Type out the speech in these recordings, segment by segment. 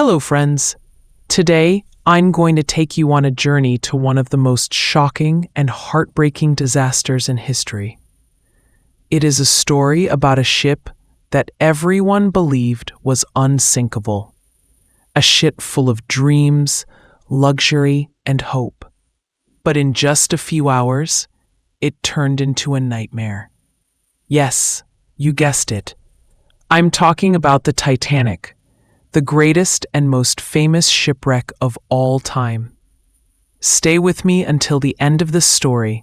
Hello, friends. Today, I'm going to take you on a journey to one of the most shocking and heartbreaking disasters in history. It is a story about a ship that everyone believed was unsinkable. A ship full of dreams, luxury, and hope. But in just a few hours, it turned into a nightmare. Yes, you guessed it. I'm talking about the Titanic, the greatest and most famous shipwreck of all time. Stay with me until the end of this story,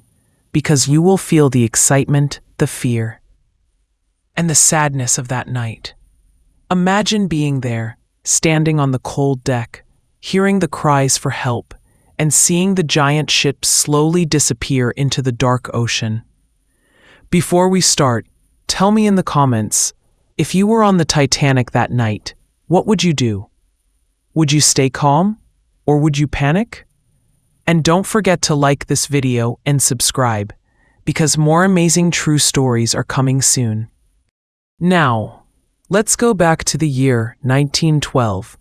because you will feel the excitement, the fear, and the sadness of that night. Imagine being there, standing on the cold deck, hearing the cries for help, and seeing the giant ship slowly disappear into the dark ocean. Before we start, tell me in the comments, if you were on the Titanic that night, what would you do? Would you stay calm, or would you panic? And don't forget to like this video and subscribe, because more amazing true stories are coming soon. Now, let's go back to the year 1912,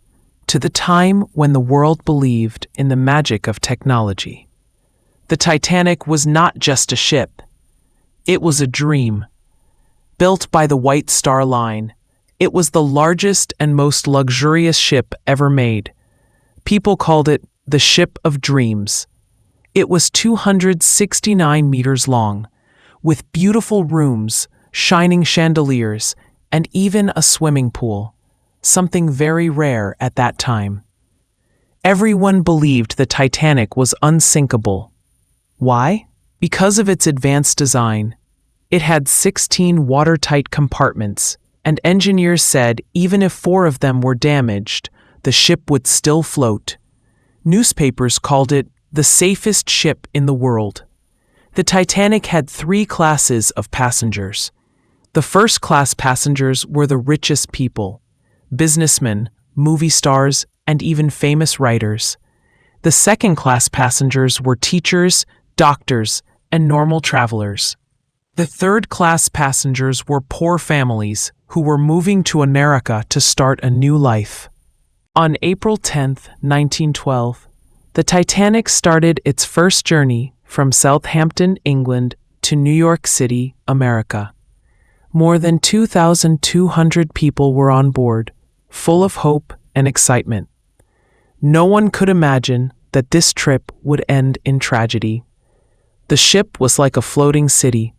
to the time when the world believed in the magic of technology. The Titanic was not just a ship. It was a dream. Built by the White Star Line, it was the largest and most luxurious ship ever made. People called it the Ship of Dreams. It was 269 meters long, with beautiful rooms, shining chandeliers, and even a swimming pool, something very rare at that time. Everyone believed the Titanic was unsinkable. Why? Because of its advanced design. It had 16 watertight compartments, and engineers said even if 4 of them were damaged, the ship would still float. Newspapers called it the safest ship in the world. The Titanic had 3 classes of passengers. The first-class passengers were the richest people, businessmen, movie stars, and even famous writers. The second-class passengers were teachers, doctors, and normal travelers. The third-class passengers were poor families who were moving to America to start a new life. On April 10, 1912, the Titanic started its first journey from Southampton, England, to New York City, America. More than 2,200 people were on board, full of hope and excitement. No one could imagine that this trip would end in tragedy. The ship was like a floating city.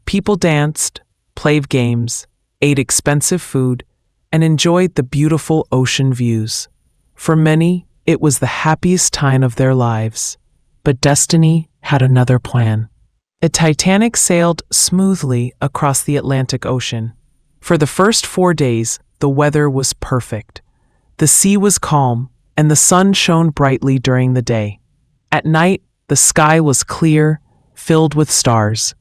People danced, played games, ate expensive food, and enjoyed the beautiful ocean views. For many, it was the happiest time of their lives. But destiny had another plan. The Titanic sailed smoothly across the Atlantic Ocean. For the first 4 days, the weather was perfect. The sea was calm, and the sun shone brightly during the day. At night, the sky was clear, filled with stars.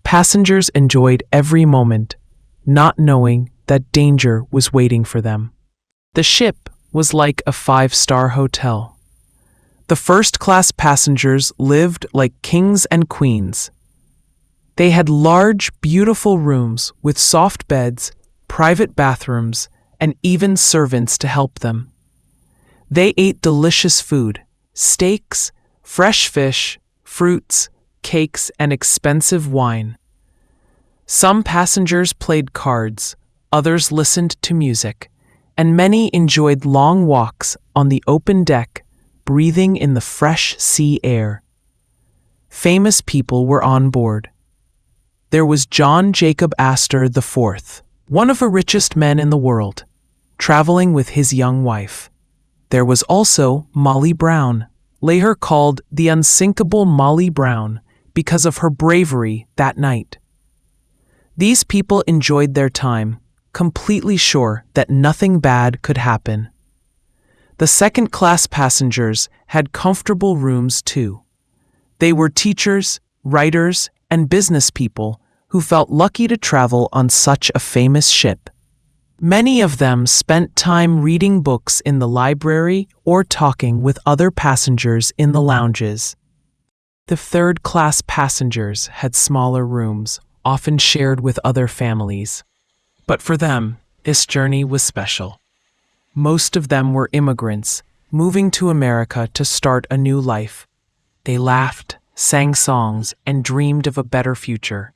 Passengers enjoyed every moment, not knowing that danger was waiting for them. The ship was like a 5-star hotel. The first-class passengers lived like kings and queens. They had large, beautiful rooms with soft beds, private bathrooms, and even servants to help them. They ate delicious food, steaks, fresh fish, fruits, cakes, and expensive wine. Some passengers played cards, others listened to music, and many enjoyed long walks on the open deck, breathing in the fresh sea air. Famous people were on board. There was John Jacob Astor IV, one of the richest men in the world, traveling with his young wife. There was also Molly Brown, later called the unsinkable Molly Brown, because of her bravery that night. These people enjoyed their time, completely sure that nothing bad could happen. The second-class passengers had comfortable rooms too. They were teachers, writers, and business people who felt lucky to travel on such a famous ship. Many of them spent time reading books in the library or talking with other passengers in the lounges. The third-class passengers had smaller rooms, often shared with other families. But for them, this journey was special. Most of them were immigrants, moving to America to start a new life. They laughed, sang songs, and dreamed of a better future.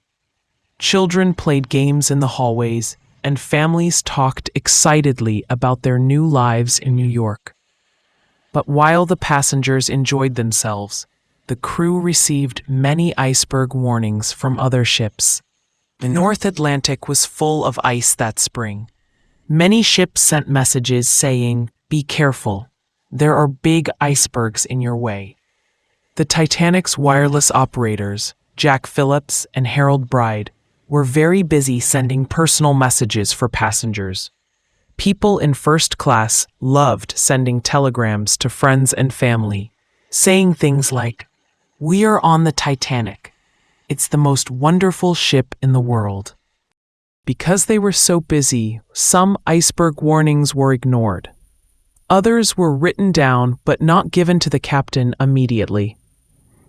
Children played games in the hallways, and families talked excitedly about their new lives in New York. But while the passengers enjoyed themselves, the crew received many iceberg warnings from other ships. The North Atlantic was full of ice that spring. Many ships sent messages saying, "Be careful, there are big icebergs in your way." The Titanic's wireless operators, Jack Phillips and Harold Bride, were very busy sending personal messages for passengers. People in first class loved sending telegrams to friends and family, saying things like, "We are on the Titanic. It's the most wonderful ship in the world." Because they were so busy, some iceberg warnings were ignored. Others were written down but not given to the captain immediately.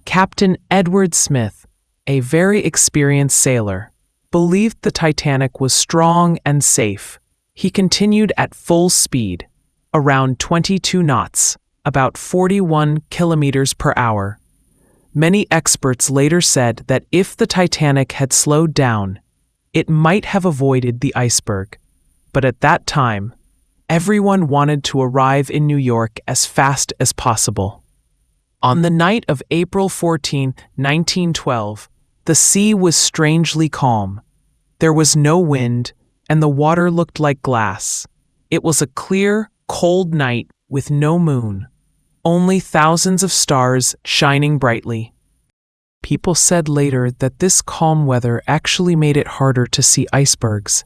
Captain Edward Smith, a very experienced sailor, believed the Titanic was strong and safe. He continued at full speed, around 22 knots, about 41 kilometers per hour. Many experts later said that if the Titanic had slowed down, it might have avoided the iceberg. But at that time, everyone wanted to arrive in New York as fast as possible. On the night of April 14, 1912, the sea was strangely calm. There was no wind, and the water looked like glass. It was a clear, cold night with no moon, only thousands of stars shining brightly. People said later that this calm weather actually made it harder to see icebergs.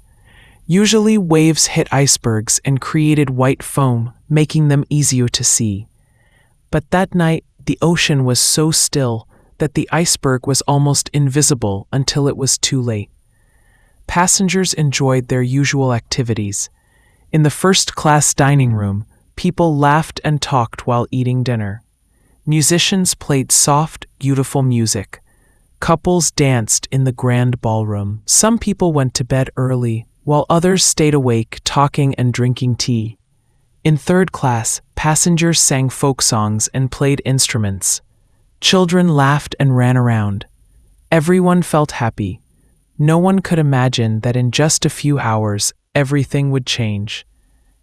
Usually waves hit icebergs and created white foam, making them easier to see. But that night, the ocean was so still that the iceberg was almost invisible until it was too late. Passengers enjoyed their usual activities. In the first-class dining room, people laughed and talked while eating dinner. Musicians played soft, beautiful music. Couples danced in the grand ballroom. Some people went to bed early, while others stayed awake, talking and drinking tea. In third class, passengers sang folk songs and played instruments. Children laughed and ran around. Everyone felt happy. No one could imagine that in just a few hours, everything would change.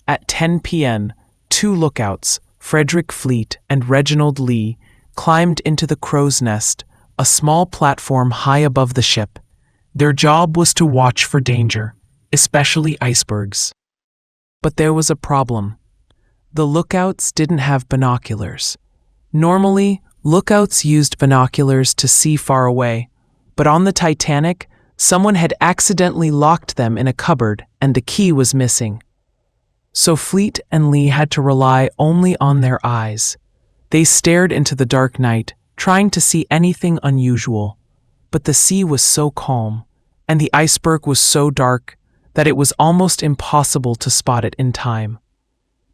At 10 p.m., two lookouts, Frederick Fleet and Reginald Lee, climbed into the crow's nest, a small platform high above the ship. Their job was to watch for danger, especially icebergs. But there was a problem. The lookouts didn't have binoculars. Normally, lookouts used binoculars to see far away, but on the Titanic, someone had accidentally locked them in a cupboard and the key was missing. So Fleet and Lee had to rely only on their eyes. They stared into the dark night, trying to see anything unusual. But the sea was so calm, and the iceberg was so dark, that it was almost impossible to spot it in time.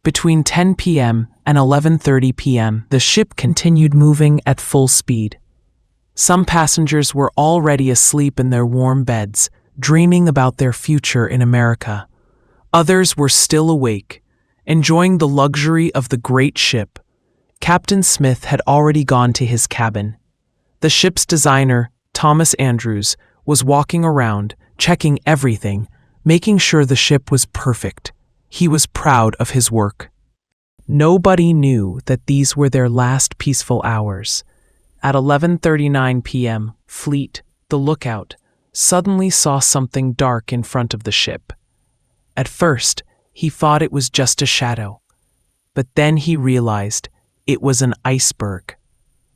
Between 10 p.m. and 11:30 p.m., the ship continued moving at full speed. Some passengers were already asleep in their warm beds, dreaming about their future in America. Others were still awake, enjoying the luxury of the great ship. Captain Smith had already gone to his cabin. The ship's designer, Thomas Andrews, was walking around, checking everything, making sure the ship was perfect. He was proud of his work. Nobody knew that these were their last peaceful hours. At 11:39 p.m., Fleet, the lookout, suddenly saw something dark in front of the ship. At first, he thought it was just a shadow, but then he realized it was an iceberg.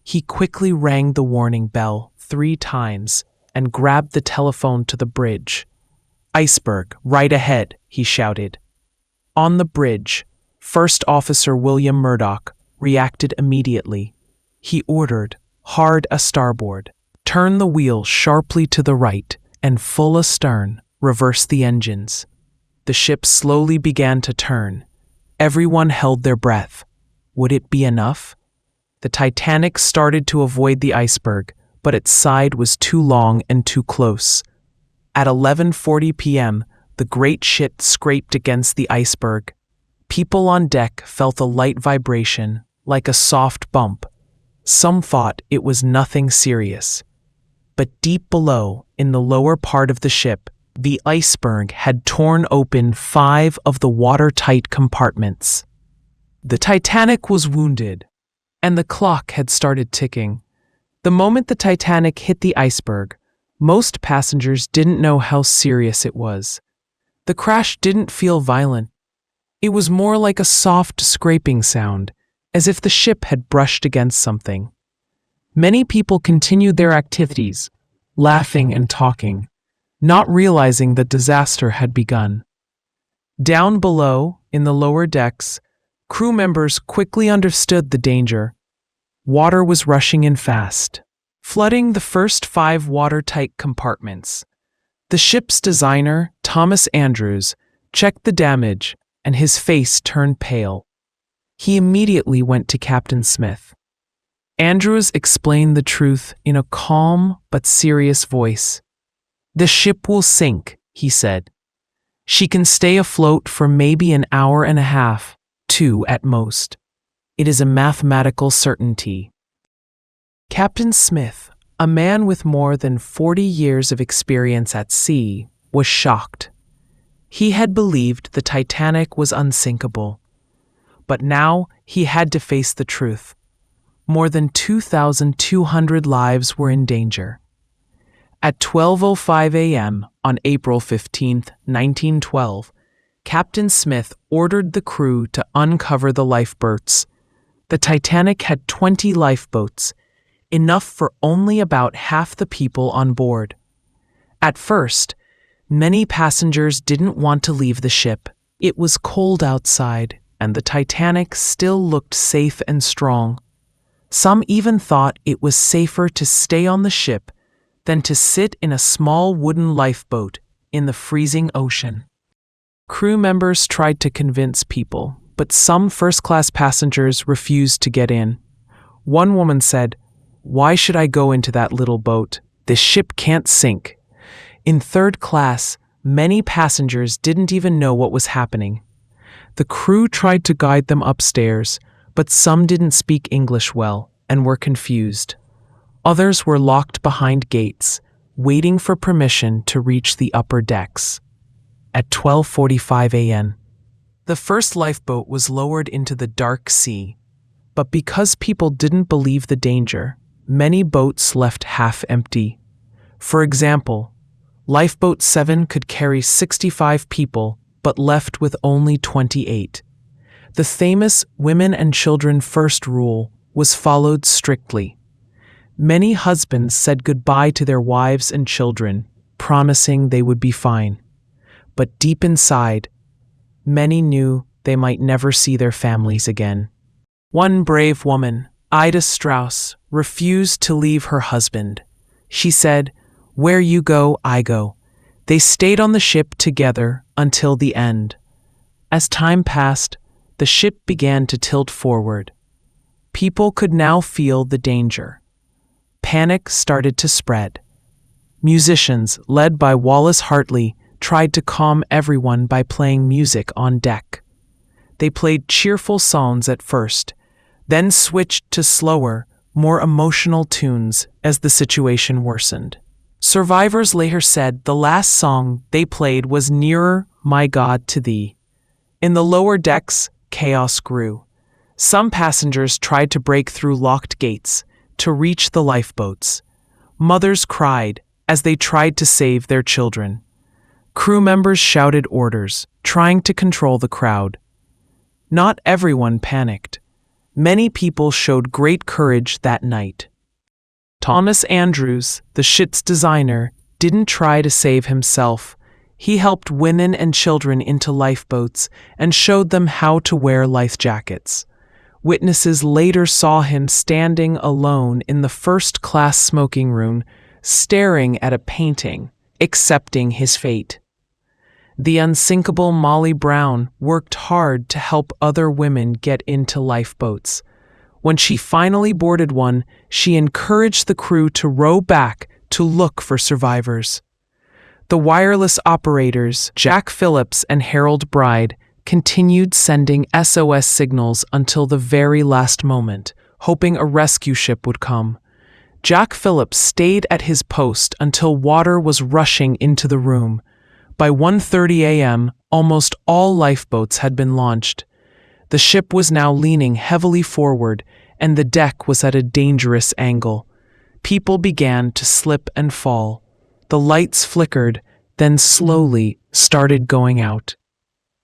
He quickly rang the warning bell 3 times and grabbed the telephone to the bridge. "Iceberg, right ahead," he shouted. On the bridge, First Officer William Murdoch reacted immediately. He ordered, "Hard a starboard, turn the wheel sharply to the right, and full astern, reverse the engines." The ship slowly began to turn. Everyone held their breath. Would it be enough? The Titanic started to avoid the iceberg, but its side was too long and too close. At 11:40 p.m., the great ship scraped against the iceberg. People on deck felt a light vibration, like a soft bump. Some thought it was nothing serious. But deep below, in the lower part of the ship, the iceberg had torn open 5 of the watertight compartments. The Titanic was wounded, and the clock had started ticking. The moment the Titanic hit the iceberg, most passengers didn't know how serious it was. The crash didn't feel violent. It was more like a soft scraping sound, as if the ship had brushed against something. Many people continued their activities, laughing and talking, not realizing that disaster had begun. Down below, in the lower decks, crew members quickly understood the danger. Water was rushing in fast, flooding the first 5 watertight compartments. The ship's designer, Thomas Andrews, checked the damage, and his face turned pale. He immediately went to Captain Smith. Andrews explained the truth in a calm but serious voice. "The ship will sink," he said. "She can stay afloat for maybe an hour and a half, 2 at most. It is a mathematical certainty." Captain Smith, a man with more than 40 years of experience at sea, was shocked. He had believed the Titanic was unsinkable. But now he had to face the truth. More than 2,200 lives were in danger. At 12:05 a.m. on April 15, 1912, Captain Smith ordered the crew to uncover the lifeboats. The Titanic had 20 lifeboats, enough for only about half the people on board. At first, many passengers didn't want to leave the ship. It was cold outside, and the Titanic still looked safe and strong. Some even thought it was safer to stay on the ship than to sit in a small wooden lifeboat in the freezing ocean. Crew members tried to convince people, but some first-class passengers refused to get in. One woman said, "Why should I go into that little boat? This ship can't sink." In third class, many passengers didn't even know what was happening. The crew tried to guide them upstairs, but some didn't speak English well and were confused. Others were locked behind gates, waiting for permission to reach the upper decks. At 12:45 a.m., the first lifeboat was lowered into the dark sea, but because people didn't believe the danger, many boats left half empty. For example, Lifeboat 7 could carry 65 people, but left with only 28. The famous women and children first rule was followed strictly. Many husbands said goodbye to their wives and children, promising they would be fine. But deep inside, many knew they might never see their families again. One brave woman, Ida Strauss, refused to leave her husband. She said, "Where you go, I go." They stayed on the ship together until the end. As time passed, the ship began to tilt forward. People could now feel the danger. Panic started to spread. Musicians, led by Wallace Hartley, tried to calm everyone by playing music on deck. They played cheerful songs at first, then switched to slower, more emotional tunes as the situation worsened. Survivors later said the last song they played was "Nearer, My God, to Thee." In the lower decks, chaos grew. Some passengers tried to break through locked gates to reach the lifeboats. Mothers cried as they tried to save their children. Crew members shouted orders, trying to control the crowd. Not everyone panicked. Many people showed great courage that night. Thomas Andrews, the ship's designer, didn't try to save himself. He helped women and children into lifeboats and showed them how to wear life jackets. Witnesses later saw him standing alone in the first-class smoking room, staring at a painting, accepting his fate. The unsinkable Molly Brown worked hard to help other women get into lifeboats. When she finally boarded one, she encouraged the crew to row back to look for survivors. The wireless operators, Jack Phillips and Harold Bride, continued sending SOS signals until the very last moment, hoping a rescue ship would come. Jack Phillips stayed at his post until water was rushing into the room. By 1:30 a.m., almost all lifeboats had been launched. The ship was now leaning heavily forward, and the deck was at a dangerous angle. People began to slip and fall. The lights flickered, then slowly started going out.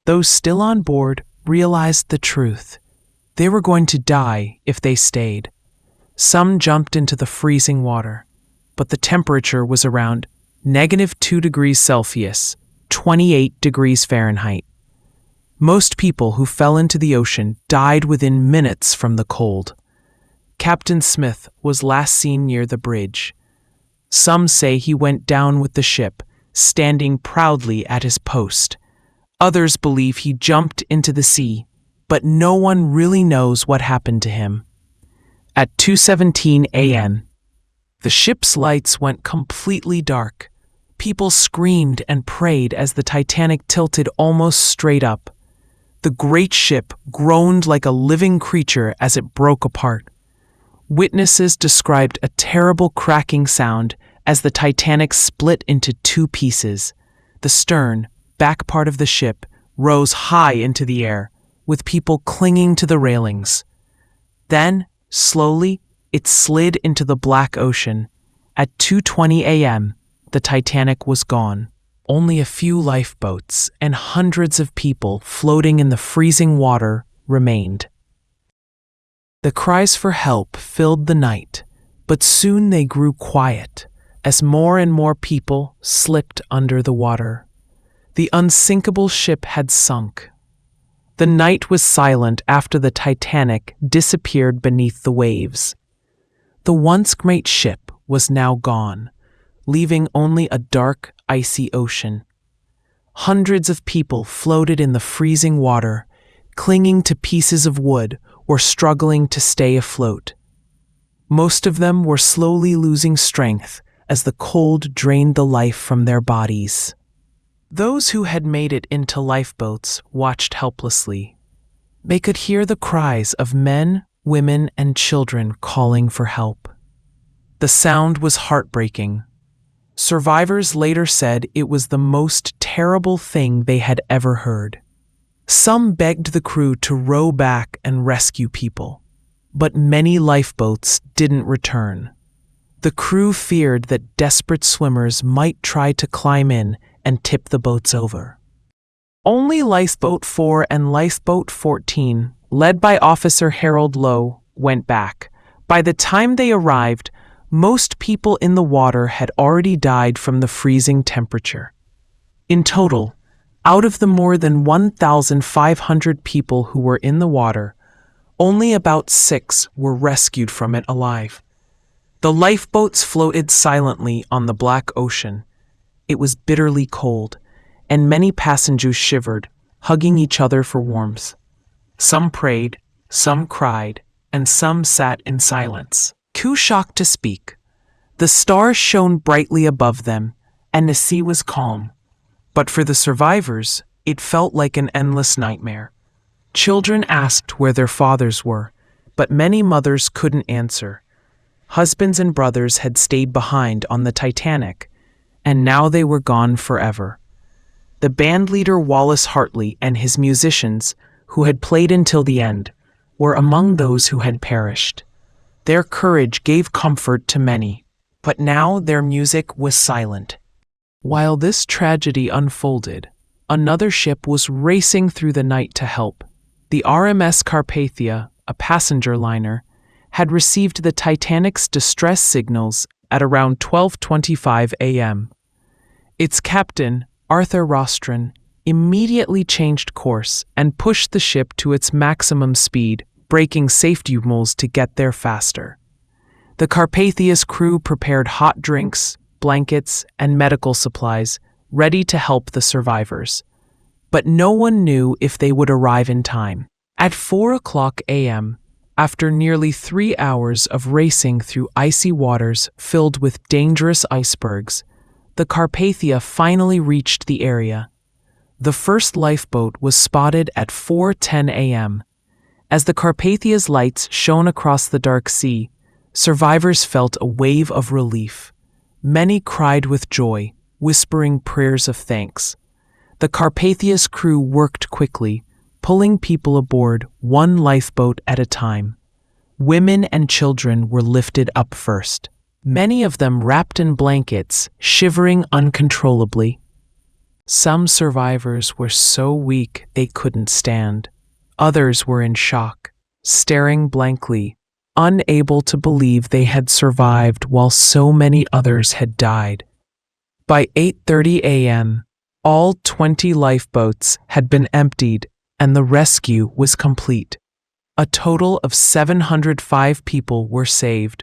Those still on board realized the truth. They were going to die if they stayed. Some jumped into the freezing water, but the temperature was around -2 degrees Celsius, 28 degrees Fahrenheit. Most people who fell into the ocean died within minutes from the cold. Captain Smith was last seen near the bridge. Some say he went down with the ship, standing proudly at his post. Others believe he jumped into the sea, but no one really knows what happened to him. At 2:17 a.m., the ship's lights went completely dark. People screamed and prayed as the Titanic tilted almost straight up. The great ship groaned like a living creature as it broke apart. Witnesses described a terrible cracking sound as the Titanic split into two pieces. The stern, back part of the ship rose high into the air, with people clinging to the railings. Then, slowly, it slid into the black ocean. At 2:20 a.m., the Titanic was gone. Only a few lifeboats and hundreds of people floating in the freezing water remained. The cries for help filled the night, but soon they grew quiet as more and more people slipped under the water. The unsinkable ship had sunk. The night was silent after the Titanic disappeared beneath the waves. The once great ship was now gone, leaving only a dark, icy ocean. Hundreds of people floated in the freezing water, clinging to pieces of wood or struggling to stay afloat. Most of them were slowly losing strength as the cold drained the life from their bodies. Those who had made it into lifeboats watched helplessly. They could hear the cries of men, women, and children calling for help. The sound was heartbreaking. Survivors later said it was the most terrible thing they had ever heard. Some begged the crew to row back and rescue people, but many lifeboats didn't return. The crew feared that desperate swimmers might try to climb in and tip the boats over. Only Lifeboat 4 and Lifeboat 14, led by Officer Harold Lowe, went back. By the time they arrived, most people in the water had already died from the freezing temperature. In total, out of the more than 1,500 people who were in the water, only about 6 were rescued from it alive. The lifeboats floated silently on the black ocean. It was bitterly cold, and many passengers shivered, hugging each other for warmth. Some prayed, some cried, and some sat in silence, too shocked to speak. The stars shone brightly above them, and the sea was calm. But for the survivors, it felt like an endless nightmare. Children asked where their fathers were, but many mothers couldn't answer. Husbands and brothers had stayed behind on the Titanic, and now they were gone forever. The band leader Wallace Hartley and his musicians, who had played until the end, were among those who had perished. Their courage gave comfort to many, but now their music was silent. While this tragedy unfolded, another ship was racing through the night to help. The RMS Carpathia, a passenger liner, had received the Titanic's distress signals at around 12:25 a.m. Its captain, Arthur Rostron, immediately changed course and pushed the ship to its maximum speed, breaking safety rules to get there faster. The Carpathia's crew prepared hot drinks, blankets, and medical supplies, ready to help the survivors. But no one knew if they would arrive in time. At 4:00 a.m., after nearly 3 hours of racing through icy waters filled with dangerous icebergs, the Carpathia finally reached the area. The first lifeboat was spotted at 4:10 a.m. As the Carpathia's lights shone across the dark sea, survivors felt a wave of relief. Many cried with joy, whispering prayers of thanks. The Carpathia's crew worked quickly, pulling people aboard one lifeboat at a time. Women and children were lifted up first, many of them wrapped in blankets, shivering uncontrollably. Some survivors were so weak they couldn't stand. Others were in shock, staring blankly, unable to believe they had survived while so many others had died. By 8:30 a.m., all 20 lifeboats had been emptied and the rescue was complete. A total of 705 people were saved,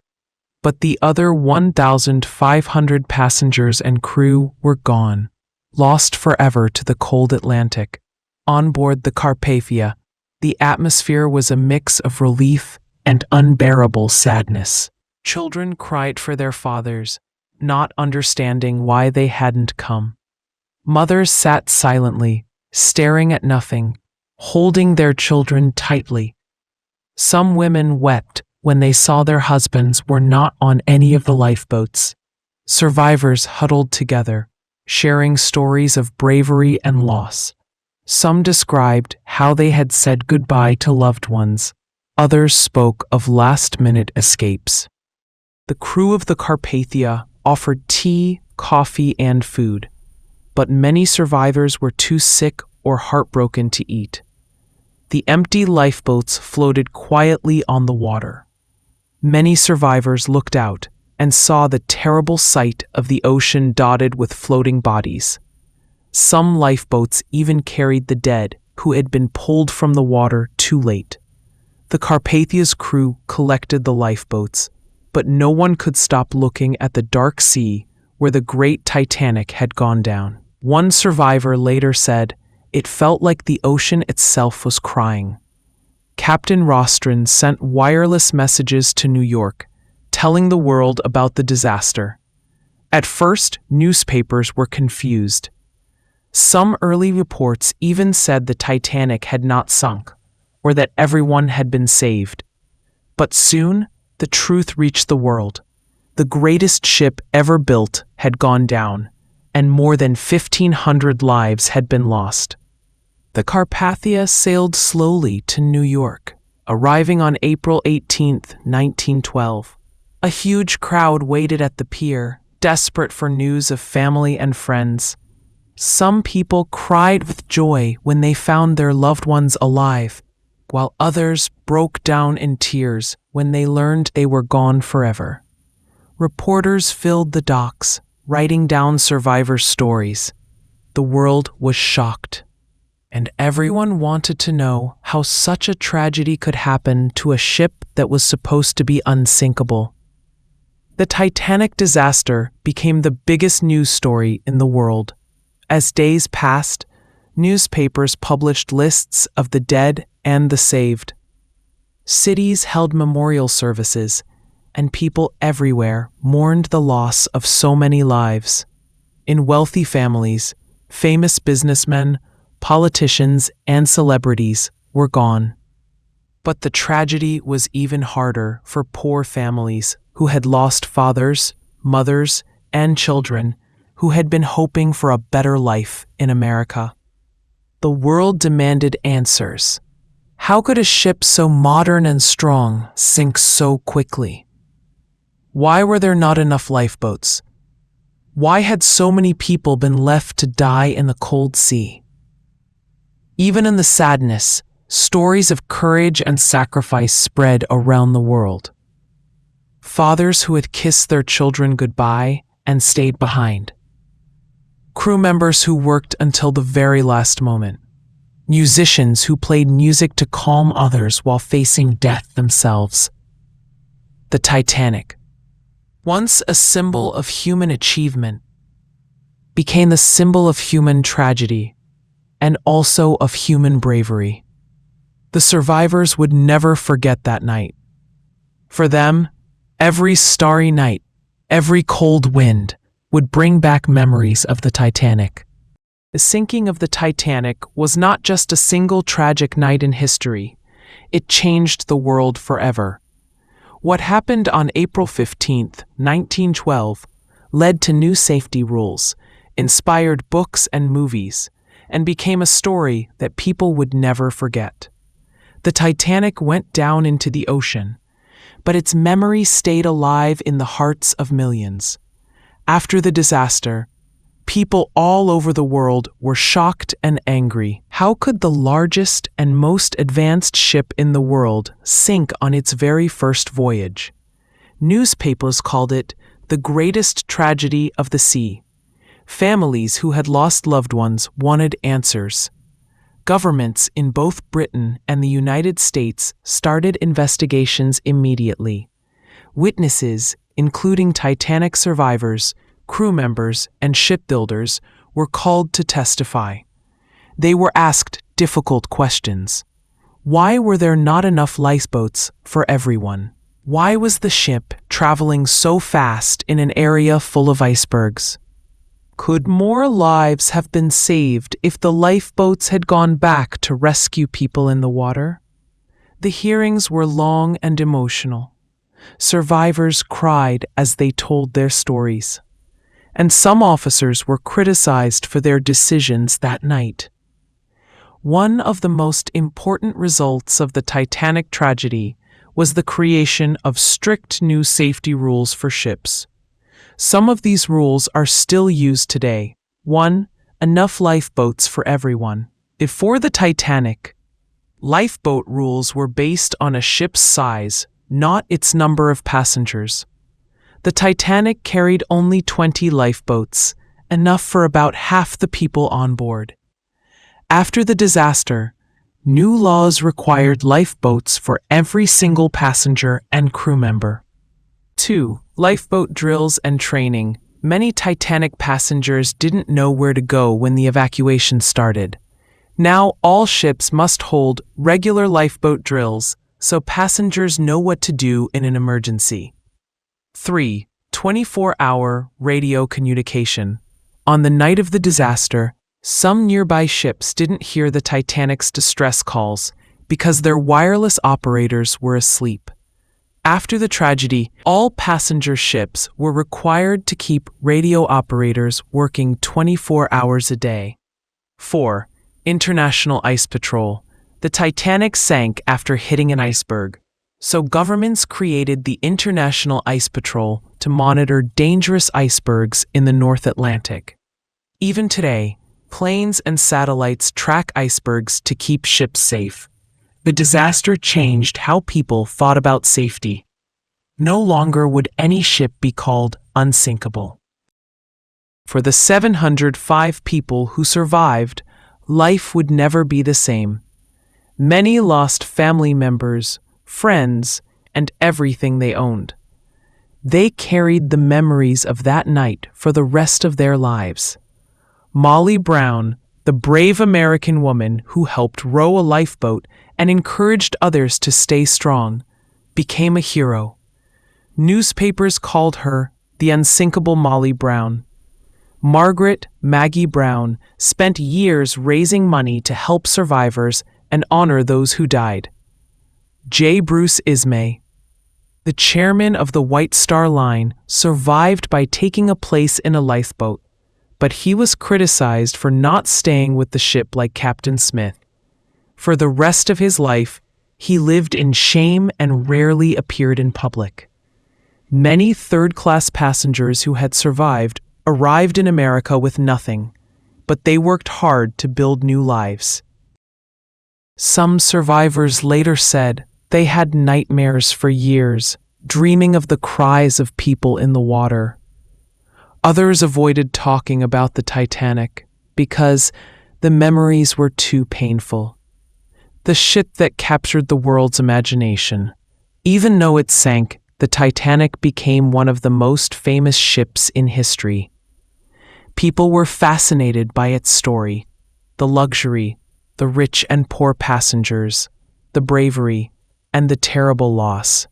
but the other 1,500 passengers and crew were gone, lost forever to the cold Atlantic. On board the Carpathia, the atmosphere was a mix of relief and unbearable sadness. Children cried for their fathers, not understanding why they hadn't come. Mothers sat silently, staring at nothing, holding their children tightly. Some women wept when they saw their husbands were not on any of the lifeboats. Survivors huddled together, sharing stories of bravery and loss. Some described how they had said goodbye to loved ones. Others spoke of last-minute escapes. The crew of the Carpathia offered tea, coffee, and food, but many survivors were too sick or heartbroken to eat. The empty lifeboats floated quietly on the water. Many survivors looked out and saw the terrible sight of the ocean dotted with floating bodies. Some lifeboats even carried the dead who had been pulled from the water too late. The Carpathia's crew collected the lifeboats, but no one could stop looking at the dark sea where the great Titanic had gone down. One survivor later said, "It felt like the ocean itself was crying." Captain Rostron sent wireless messages to New York, telling the world about the disaster. At first, newspapers were confused. Some early reports even said the Titanic had not sunk, or that everyone had been saved. But soon, the truth reached the world. The greatest ship ever built had gone down, and more than 1,500 lives had been lost. The Carpathia sailed slowly to New York, arriving on April 18, 1912. A huge crowd waited at the pier, desperate for news of family and friends. Some people cried with joy when they found their loved ones alive, while others broke down in tears when they learned they were gone forever. Reporters filled the docks, writing down survivors' stories. The world was shocked, and everyone wanted to know how such a tragedy could happen to a ship that was supposed to be unsinkable. The Titanic disaster became the biggest news story in the world. As days passed, newspapers published lists of the dead and the saved. Cities held memorial services, and people everywhere mourned the loss of so many lives. In wealthy families, famous businessmen, politicians, and celebrities were gone. But the tragedy was even harder for poor families who had lost fathers, mothers, and children who had been hoping for a better life in America. The world demanded answers. How could a ship so modern and strong sink so quickly? Why were there not enough lifeboats? Why had so many people been left to die in the cold sea? Even in the sadness, stories of courage and sacrifice spread around the world. Fathers who had kissed their children goodbye and stayed behind. Crew members who worked until the very last moment. Musicians who played music to calm others while facing death themselves. The Titanic, once a symbol of human achievement, became the symbol of human tragedy and also of human bravery. The survivors would never forget that night. For them, every starry night, every cold wind would bring back memories of the Titanic. The sinking of the Titanic was not just a single tragic night in history. It changed the world forever. What happened on April 15, 1912, led to new safety rules, inspired books and movies, and became a story that people would never forget. The Titanic went down into the ocean, but its memory stayed alive in the hearts of millions. After the disaster, people all over the world were shocked and angry. How could the largest and most advanced ship in the world sink on its very first voyage? Newspapers called it the greatest tragedy of the sea. Families who had lost loved ones wanted answers. Governments in both Britain and the United States started investigations immediately. Witnesses, including Titanic survivors, crew members, and shipbuilders, were called to testify. They were asked difficult questions. Why were there not enough lifeboats for everyone? Why was the ship traveling so fast in an area full of icebergs? Could more lives have been saved if the lifeboats had gone back to rescue people in the water? The hearings were long and emotional. Survivors cried as they told their stories, and some officers were criticized for their decisions that night. One of the most important results of the Titanic tragedy was the creation of strict new safety rules for ships. Some of these rules are still used today. 1. Enough lifeboats for everyone. Before the Titanic, lifeboat rules were based on a ship's size, not its number of passengers. The Titanic carried only 20 lifeboats, enough for about half the people on board. After the disaster, new laws required lifeboats for every single passenger and crew member. 2. Lifeboat drills and training. Many Titanic passengers didn't know where to go when the evacuation started. Now all ships must hold regular lifeboat drills so passengers know what to do in an emergency. 3. 24-hour radio communication. On the night of the disaster, some nearby ships didn't hear the Titanic's distress calls because their wireless operators were asleep. After the tragedy, all passenger ships were required to keep radio operators working 24 hours a day. 4. International Ice Patrol. The Titanic sank after hitting an iceberg, so governments created the International Ice Patrol to monitor dangerous icebergs in the North Atlantic. Even today, planes and satellites track icebergs to keep ships safe. The disaster changed how people thought about safety. No longer would any ship be called unsinkable. For the 705 people who survived, life would never be the same. Many lost family members, friends, and everything they owned. They carried the memories of that night for the rest of their lives. Molly Brown, the brave American woman who helped row a lifeboat and encouraged others to stay strong, became a hero. Newspapers called her the unsinkable Molly Brown. Margaret Maggie Brown spent years raising money to help survivors and honor those who died. J. Bruce Ismay, the chairman of the White Star Line, survived by taking a place in a lifeboat, but he was criticized for not staying with the ship like Captain Smith. For the rest of his life, he lived in shame and rarely appeared in public. Many third-class passengers who had survived arrived in America with nothing, but they worked hard to build new lives. Some survivors later said they had nightmares for years, dreaming of the cries of people in the water. Others avoided talking about the Titanic because the memories were too painful. The ship that captured the world's imagination. Even though it sank, the Titanic became one of the most famous ships in history. People were fascinated by its story, the luxury, the rich and poor passengers, the bravery, and the terrible loss.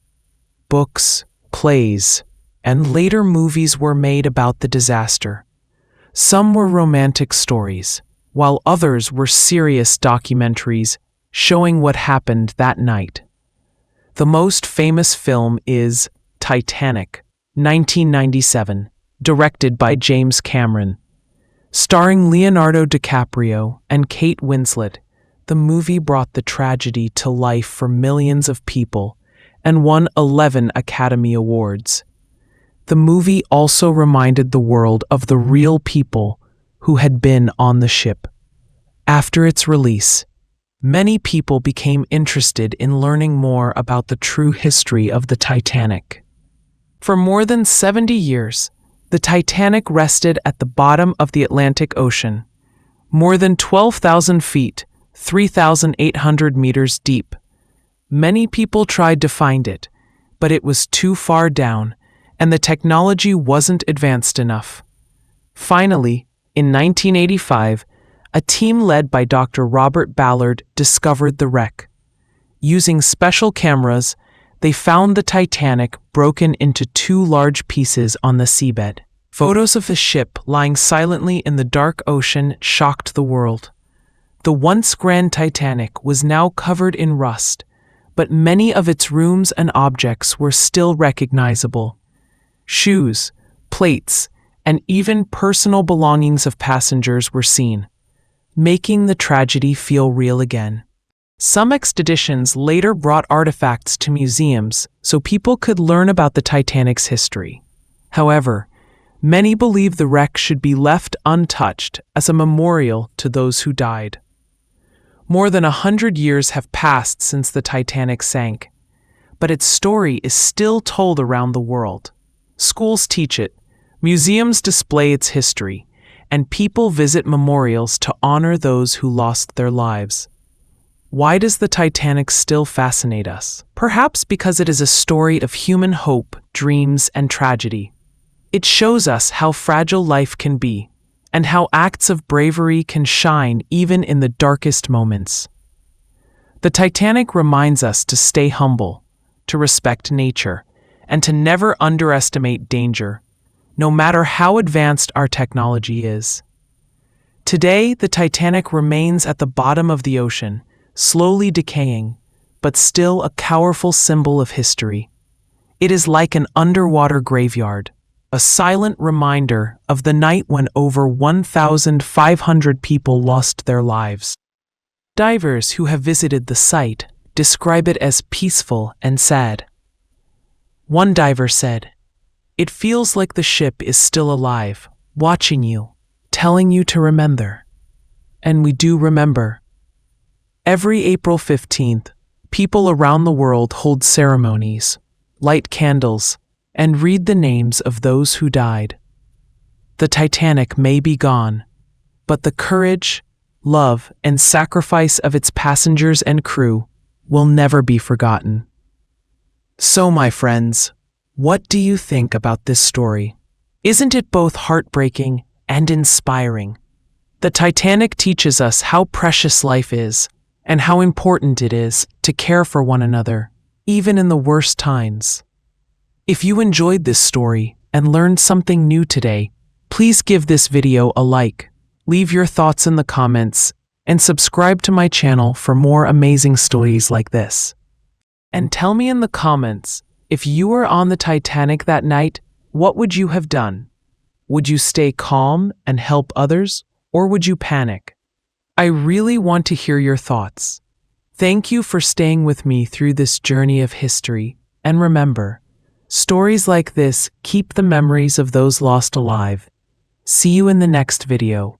Books, plays, and later movies were made about the disaster. Some were romantic stories, while others were serious documentaries showing what happened that night. The most famous film is Titanic, 1997, directed by James Cameron. Starring Leonardo DiCaprio and Kate Winslet, the movie brought the tragedy to life for millions of people and won 11 Academy Awards. The movie also reminded the world of the real people who had been on the ship. After its release, many people became interested in learning more about the true history of the Titanic. For more than 70 years, the Titanic rested at the bottom of the Atlantic Ocean, more than 12,000 feet, 3,800 meters deep. Many people tried to find it, but it was too far down, and the technology wasn't advanced enough. Finally, in 1985, a team led by Dr. Robert Ballard discovered the wreck. Using special cameras, they found the Titanic broken into two large pieces on the seabed. Photos of the ship lying silently in the dark ocean shocked the world. The once grand Titanic was now covered in rust, but many of its rooms and objects were still recognizable. Shoes, plates, and even personal belongings of passengers were seen, making the tragedy feel real again. Some expeditions later brought artifacts to museums so people could learn about the Titanic's history. However, many believe the wreck should be left untouched as a memorial to those who died. More than 100 years have passed since the Titanic sank, but its story is still told around the world. Schools teach it, museums display its history, and people visit memorials to honor those who lost their lives. Why does the Titanic still fascinate us? Perhaps because it is a story of human hope, dreams, and tragedy. It shows us how fragile life can be, and how acts of bravery can shine even in the darkest moments. The Titanic reminds us to stay humble, to respect nature, and to never underestimate danger, no matter how advanced our technology is. Today, the Titanic remains at the bottom of the ocean, slowly decaying, but still a powerful symbol of history. It is like an underwater graveyard, a silent reminder of the night when over 1,500 people lost their lives. Divers who have visited the site describe it as peaceful and sad. One diver said, "It feels like the ship is still alive, watching you, telling you to remember." And we do remember. Every April 15th, people around the world hold ceremonies, light candles, and read the names of those who died. The Titanic may be gone, but the courage, love, and sacrifice of its passengers and crew will never be forgotten. So, my friends, what do you think about this story? Isn't it both heartbreaking and inspiring? The Titanic teaches us how precious life is and how important it is to care for one another, even in the worst times. If you enjoyed this story and learned something new today, please give this video a like, leave your thoughts in the comments, and subscribe to my channel for more amazing stories like this. And tell me in the comments, if you were on the Titanic that night, what would you have done? Would you stay calm and help others, or would you panic? I really want to hear your thoughts. Thank you for staying with me through this journey of history, and remember, stories like this keep the memories of those lost alive. See you in the next video.